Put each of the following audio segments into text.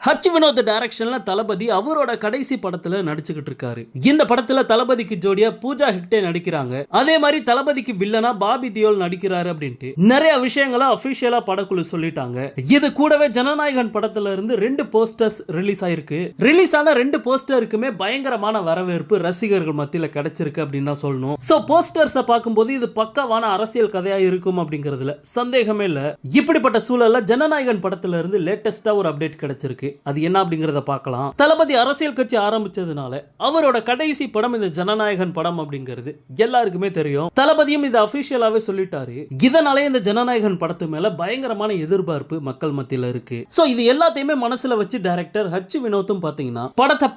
H Vinod டைரக்ஷன்ல தளபதி அவரோட கடைசி படத்துல நடிச்சுக்கிட்டு இருக்காரு. இந்த படத்துல தளபதிக்கு ஜோடியா பூஜா ஹெக்டே நடிக்கிறாங்க. அதே மாதிரி தளபதிக்கு வில்லனா பாபி தியோல் நடிக்கிறாரு அப்படின்ட்டு நிறைய விஷயங்களை அபிஷியலா படக்குழு சொல்லிட்டாங்க. இது கூடவே ஜனநாயகன் படத்துல இருந்து 2 போஸ்டர்ஸ் ரிலீஸ் ஆயிருக்கு. ரிலீஸ் ஆன 2 போஸ்டருக்குமே பயங்கரமான வரவேற்பு ரசிகர்கள் மத்தியில கிடைச்சிருக்கு அப்படின்னு தான் சொல்லணும். சோ போஸ்டர்ஸை பார்க்கும்போது இது பக்காவான அரசியல் கதையா இருக்கும் அப்படிங்கிறதுல சந்தேகமே இல்ல. இப்படிப்பட்ட சூழல்ல ஜனநாயகன் படத்துல இருந்து லேட்டஸ்டா ஒரு அப்டேட் கிடைச்சிருக்கு. அது என்ன அப்படிங்கறத பார்க்கலாம். தளபதி அரசியல் கட்சி ஆரம்பிச்சதுனால அவரோட கடைசி படம் இந்த ஜனநாயகன் படம் அப்படிங்கிறது எல்லாருக்குமே தெரியும். தளபதியும் இது அபிஷியலாவே சொல்லிட்டாரு. இதனாலே இந்த ஜனநாயகன் படத்து மேல பயங்கரமான எதிர்பார்ப்பு மக்கள் மத்தியில இருக்கு. சோ இது எல்லாத்தையுமே மனசுல வச்சு டைரக்டர் ஹச் வினோத்தும் பாத்தீங்கன்னா படத்தை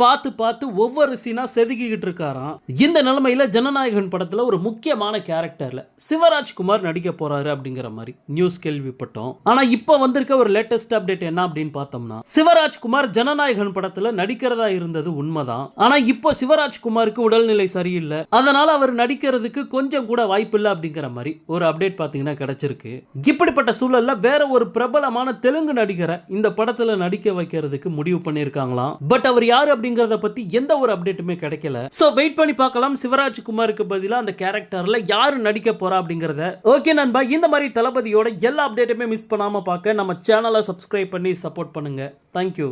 பார்த்து ஒவ்வொரு சீனா செதுக்கிட்டு இருக்காராம். இந்த நிலைமையில ஜனநாயகன் படத்துல ஒரு முக்கியமான கேரக்டர்ல சிவராஜ்குமார் நடிக்க போறாரு அப்படிங்கிற மாதிரி நியூஸ் கேள்விப்பட்டோம். ஆனா இப்ப வந்திருக்க ஒரு லேட்டஸ்ட் அப்டேட் என்ன அப்படின்னு பார்த்தோம்னா சிவராஜ்குமார் ஜனநாயகன் படத்துல நடிக்கிறதா இருந்தது உண்மைதான். ஆனா இப்போ சிவராஜ்குமாருக்கு உடல்நிலை சரியில்லை, அதனால அவர் நடிக்கிறதுக்கு கொஞ்சம் கூட வாய்ப்பு இல்லை அப்படிங்கிற மாதிரி ஒரு அப்டேட் பாத்தீங்கன்னா கிடைச்சிருக்கு. இப்படிப்பட்ட சூழல்ல வேற ஒரு பிரபலமான தெலுங்கு நடிகரை இந்த படத்துல நடிக்க வைக்கிறதுக்கு முடிவு பண்ணிருக்காங்களாம். பட் அவர் யாரு அப்படிங்கறத பத்தி எந்த ஒரு அப்டேட்டுமே கிடைக்கல. சோ வெயிட் பண்ணி பார்க்கலாம் சிவராஜ்குமாருக்கு பதிலா அந்த கேரக்டர்ல யாரு நடிக்க போறா அப்படிங்கறத. ஓகே நண்பா, இந்த மாதிரி தளபதியோட எல்லா அப்டேட்டுமே மிஸ் பண்ணாம பார்க்க நம்ம சேனலை சப்ஸ்கிரைப் பண்ணி சப்போர்ட் பண்ணுங்க. Thank you.